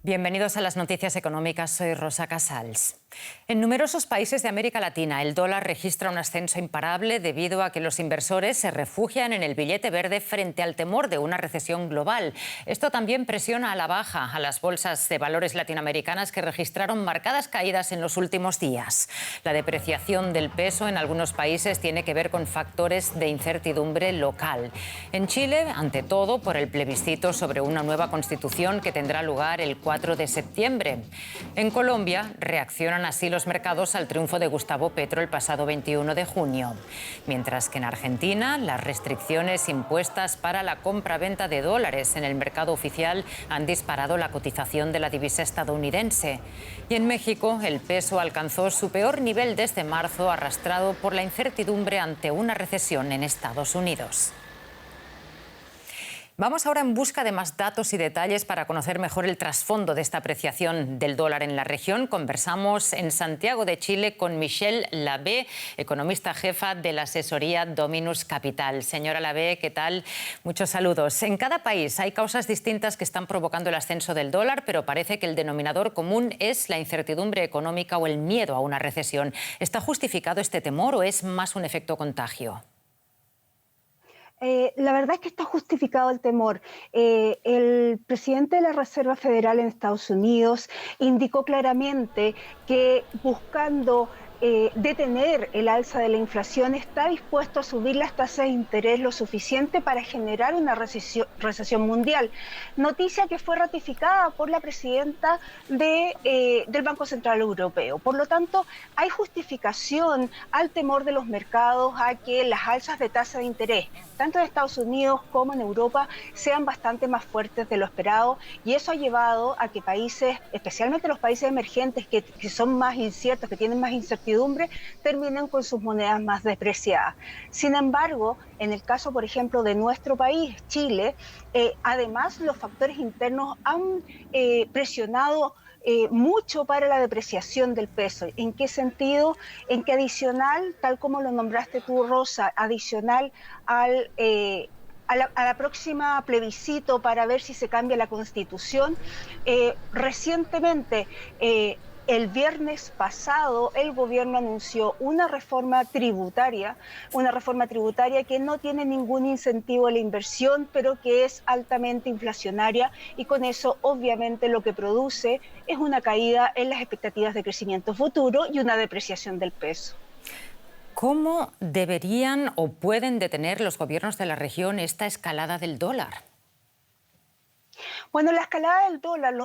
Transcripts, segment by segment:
Bienvenidos a las noticias económicas. Soy Rosa Casals. En numerosos países de América Latina, el dólar registra un ascenso imparable debido a que los inversores se refugian en el billete verde frente al temor de una recesión global. Esto también presiona a la baja a las bolsas de valores latinoamericanas que registraron marcadas caídas en los últimos días. La depreciación del peso en algunos países tiene que ver con factores de incertidumbre local. En Chile, ante todo, por el plebiscito sobre una nueva constitución que tendrá lugar el 4 de septiembre. En Colombia, reaccionan así los mercados al triunfo de Gustavo Petro el pasado 21 de junio. Mientras que en Argentina, las restricciones impuestas para la compra-venta de dólares en el mercado oficial han disparado la cotización de la divisa estadounidense. Y en México, el peso alcanzó su peor nivel desde marzo, arrastrado por la incertidumbre ante una recesión en Estados Unidos. Vamos ahora en busca de más datos y detalles para conocer mejor el trasfondo de esta apreciación del dólar en la región. Conversamos en Santiago de Chile con Michelle Labé, economista jefa de la asesoría Dominus Capital. Señora Labé, ¿qué tal? Muchos saludos. En cada país hay causas distintas que están provocando el ascenso del dólar, pero parece que el denominador común es la incertidumbre económica o el miedo a una recesión. ¿Está justificado este temor o es más un efecto contagio? La verdad es que está justificado el temor. El presidente de la Reserva Federal en Estados Unidos indicó claramente que buscando detener el alza de la inflación está dispuesto a subir las tasas de interés lo suficiente para generar una recesión mundial. Noticia que fue ratificada por la presidenta del Banco Central Europeo. Por lo tanto, hay justificación al temor de los mercados a que las alzas de tasa de interés, tanto en Estados Unidos como en Europa, sean bastante más fuertes de lo esperado, y eso ha llevado a que países, especialmente los países emergentes que son más inciertos, que tienen más incertidumbre, terminen con sus monedas más depreciadas. Sin embargo, en el caso, por ejemplo, de nuestro país, Chile, además los factores internos han presionado mucho para la depreciación del peso. ¿En qué sentido? En que adicional, tal como lo nombraste tú, Rosa, adicional a la próxima plebiscito para ver si se cambia la Constitución, recientemente, el viernes pasado, el gobierno anunció una reforma tributaria que no tiene ningún incentivo a la inversión, pero que es altamente inflacionaria, y con eso obviamente lo que produce es una caída en las expectativas de crecimiento futuro y una depreciación del peso. ¿Cómo deberían o pueden detener los gobiernos de la región esta escalada del dólar? Bueno, la escalada del dólar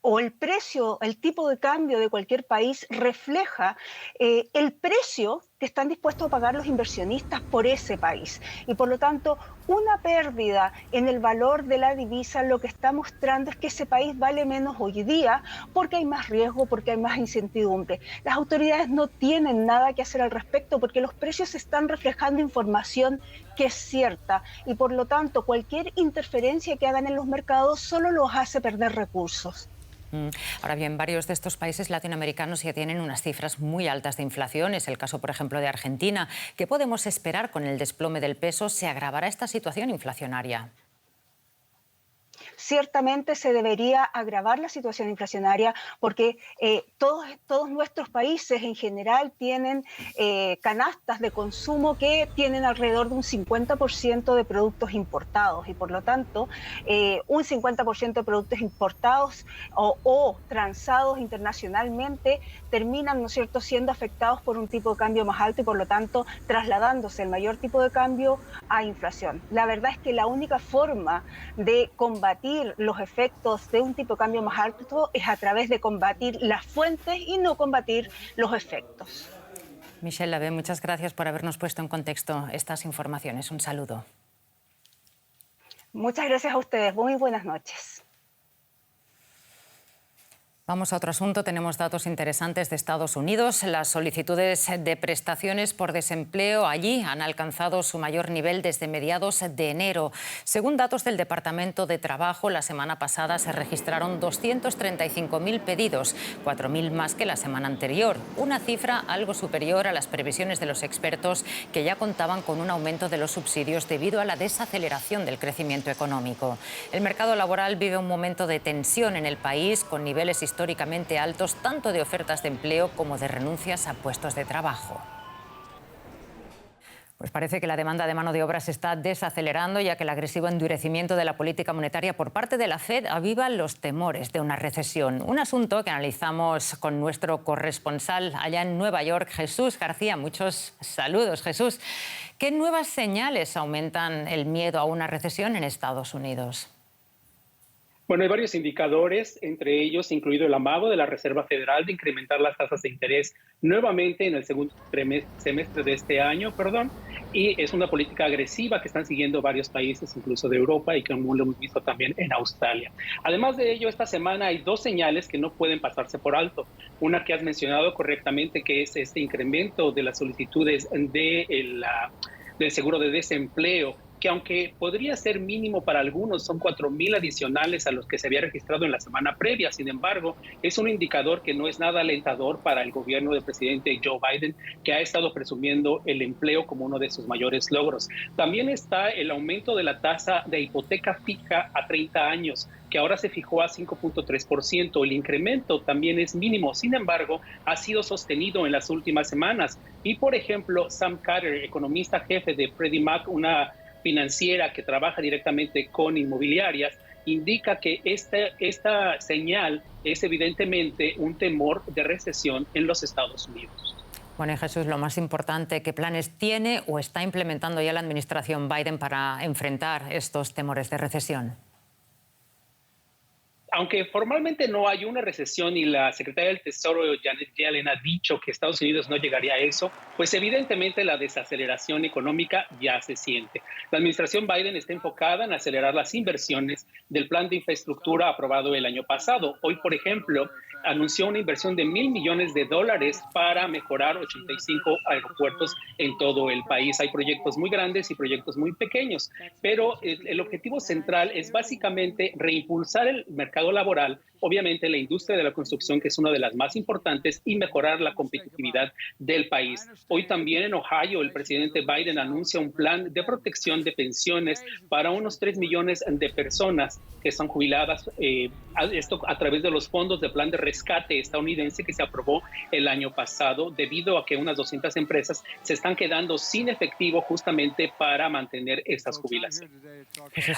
o el precio, el tipo de cambio de cualquier país refleja el precio que están dispuestos a pagar los inversionistas por ese país. Y por lo tanto, una pérdida en el valor de la divisa lo que está mostrando es que ese país vale menos hoy día porque hay más riesgo, porque hay más incertidumbre. Las autoridades no tienen nada que hacer al respecto porque los precios están reflejando información que es cierta, y por lo tanto cualquier interferencia que hagan en los mercados solo los hace perder recursos. Ahora bien, varios de estos países latinoamericanos ya tienen unas cifras muy altas de inflación. Es el caso, por ejemplo, de Argentina. ¿Qué podemos esperar con el desplome del peso? ¿Se agravará esta situación inflacionaria? Ciertamente se debería agravar la situación inflacionaria porque todos nuestros países en general tienen canastas de consumo que tienen alrededor de un 50% de productos importados, y por lo tanto un 50% de productos importados o transados internacionalmente terminan, ¿no es cierto?, siendo afectados por un tipo de cambio más alto y por lo tanto trasladándose el mayor tipo de cambio a inflación. La verdad es que la única forma de combatir los efectos de un tipo de cambio más alto es a través de combatir las fuentes y no combatir los efectos. Michelle Labé, muchas gracias por habernos puesto en contexto estas informaciones. Un saludo. Muchas gracias a ustedes. Muy buenas noches. Vamos a otro asunto. Tenemos datos interesantes de Estados Unidos. Las solicitudes de prestaciones por desempleo allí han alcanzado su mayor nivel desde mediados de enero. Según datos del Departamento de Trabajo, la semana pasada se registraron 235.000 pedidos, 4.000 más que la semana anterior. Una cifra algo superior a las previsiones de los expertos, que ya contaban con un aumento de los subsidios debido a la desaceleración del crecimiento económico. El mercado laboral vive un momento de tensión en el país, con niveles históricamente altos tanto de ofertas de empleo como de renuncias a puestos de trabajo. Pues parece que la demanda de mano de obra se está desacelerando, ya que el agresivo endurecimiento de la política monetaria por parte de la FED aviva los temores de una recesión. Un asunto que analizamos con nuestro corresponsal allá en Nueva York, Jesús García. Muchos saludos, Jesús. ¿Qué nuevas señales aumentan el miedo a una recesión en Estados Unidos? Bueno, hay varios indicadores, entre ellos incluido el amago de la Reserva Federal de incrementar las tasas de interés nuevamente en el segundo semestre de este año, y es una política agresiva que están siguiendo varios países, incluso de Europa, y que lo hemos visto también en Australia. Además de ello, esta semana hay dos señales que no pueden pasarse por alto. Una que has mencionado correctamente, que es este incremento de las solicitudes del seguro de desempleo, que aunque podría ser mínimo para algunos, son 4.000 adicionales a los que se había registrado en la semana previa. Sin embargo, es un indicador que no es nada alentador para el gobierno del presidente Joe Biden, que ha estado presumiendo el empleo como uno de sus mayores logros. También está el aumento de la tasa de hipoteca fija a 30 años, que ahora se fijó a 5.3%. El incremento también es mínimo, sin embargo, ha sido sostenido en las últimas semanas. Y, por ejemplo, Sam Carter, economista jefe de Freddie Mac, una financiera que trabaja directamente con inmobiliarias, indica que esta señal es evidentemente un temor de recesión en los Estados Unidos. Bueno, y Jesús, lo más importante, ¿qué planes tiene o está implementando ya la administración Biden para enfrentar estos temores de recesión? Aunque formalmente no hay una recesión y la secretaria del Tesoro, Janet Yellen, ha dicho que Estados Unidos no llegaría a eso, pues evidentemente la desaceleración económica ya se siente. La administración Biden está enfocada en acelerar las inversiones del plan de infraestructura aprobado el año pasado. Hoy, por ejemplo, anunció una inversión de $1.000 millones para mejorar 85 aeropuertos en todo el país. Hay proyectos muy grandes y proyectos muy pequeños, pero el objetivo central es básicamente reimpulsar el mercado laboral, obviamente la industria de la construcción, que es una de las más importantes, y mejorar la competitividad del país. Hoy también en Ohio, el presidente Biden anuncia un plan de protección de pensiones para unos 3 millones de personas que están jubiladas, esto a través de los fondos del plan de rescate estadounidense que se aprobó el año pasado, debido a que unas 200 empresas se están quedando sin efectivo justamente para mantener estas jubilaciones.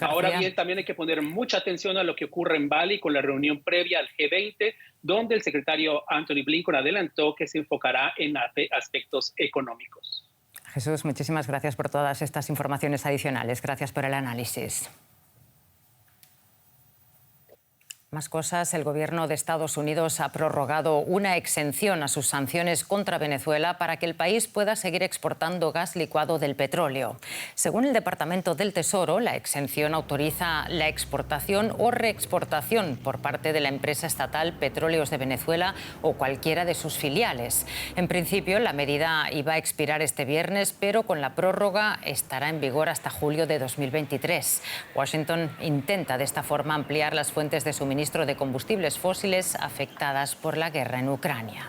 Ahora bien, también hay que poner mucha atención a lo que ocurre en Bali con la reunión previa al G20, donde el secretario Antony Blinken adelantó que se enfocará en aspectos económicos. Jesús, muchísimas gracias por todas estas informaciones adicionales. Gracias por el análisis. Más cosas. El gobierno de Estados Unidos ha prorrogado una exención a sus sanciones contra Venezuela para que el país pueda seguir exportando gas licuado del petróleo. Según el Departamento del Tesoro, la exención autoriza la exportación o reexportación por parte de la empresa estatal Petróleos de Venezuela o cualquiera de sus filiales. En principio, la medida iba a expirar este viernes, pero con la prórroga estará en vigor hasta julio de 2023. Washington intenta de esta forma ampliar las fuentes de suministro de combustibles fósiles afectadas por la guerra en Ucrania.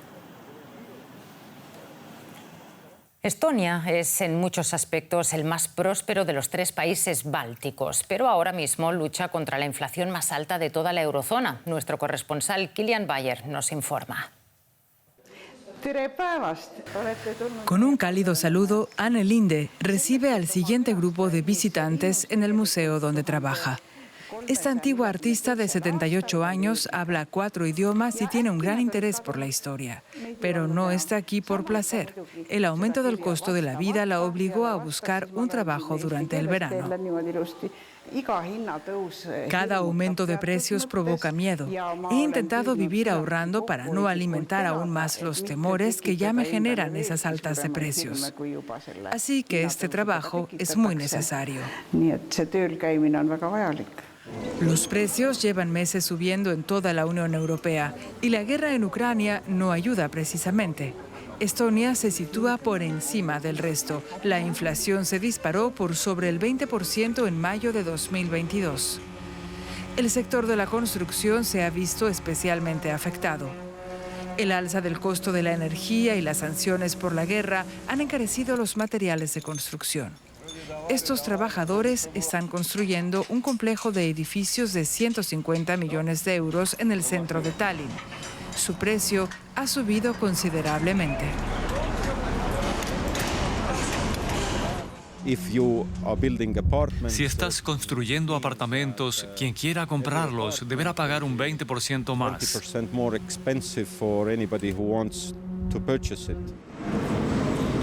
Estonia es en muchos aspectos el más próspero de los 3 países bálticos, pero ahora mismo lucha contra la inflación más alta de toda la eurozona. Nuestro corresponsal Kilian Bayer nos informa. Con un cálido saludo, Anne Linde recibe al siguiente grupo de visitantes en el museo donde trabaja. Esta antigua artista de 78 años habla 4 idiomas y tiene un gran interés por la historia. Pero no está aquí por placer. El aumento del costo de la vida la obligó a buscar un trabajo durante el verano. Cada aumento de precios provoca miedo. He intentado vivir ahorrando para no alimentar aún más los temores que ya me generan esas altas de precios. Así que este trabajo es muy necesario. Los precios llevan meses subiendo en toda la Unión Europea y la guerra en Ucrania no ayuda precisamente. Estonia se sitúa por encima del resto. La inflación se disparó por sobre el 20% en mayo de 2022. El sector de la construcción se ha visto especialmente afectado. El alza del costo de la energía y las sanciones por la guerra han encarecido los materiales de construcción. Estos trabajadores están construyendo un complejo de edificios de 150 millones de euros en el centro de Tallinn. Su precio ha subido considerablemente. Si estás construyendo apartamentos, quien quiera comprarlos deberá pagar un 20% más.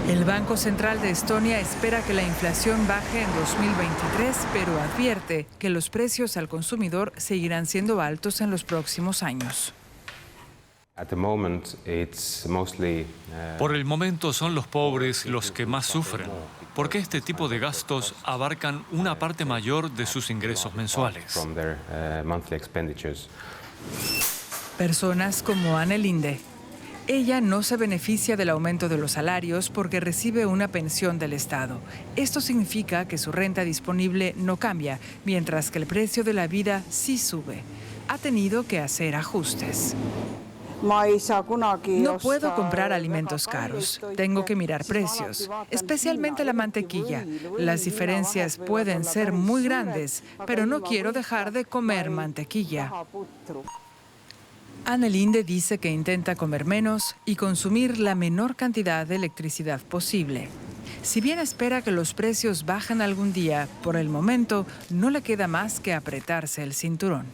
El Banco Central de Estonia espera que la inflación baje en 2023, pero advierte que los precios al consumidor seguirán siendo altos en los próximos años. Por el momento son los pobres los que más sufren, porque este tipo de gastos abarcan una parte mayor de sus ingresos mensuales. Personas como Anne Linde. Ella no se beneficia del aumento de los salarios porque recibe una pensión del Estado. Esto significa que su renta disponible no cambia, mientras que el precio de la vida sí sube. Ha tenido que hacer ajustes. No puedo comprar alimentos caros. Tengo que mirar precios, especialmente la mantequilla. Las diferencias pueden ser muy grandes, pero no quiero dejar de comer mantequilla. Anne Linde dice que intenta comer menos y consumir la menor cantidad de electricidad posible. Si bien espera que los precios bajen algún día, por el momento no le queda más que apretarse el cinturón.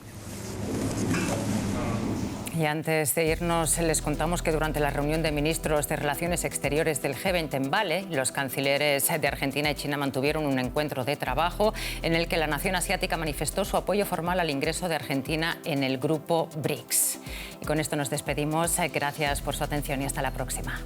Y antes de irnos, les contamos que durante la reunión de ministros de Relaciones Exteriores del G20 en Bali, los cancilleres de Argentina y China mantuvieron un encuentro de trabajo en el que la nación asiática manifestó su apoyo formal al ingreso de Argentina en el grupo BRICS. Y con esto nos despedimos. Gracias por su atención y hasta la próxima.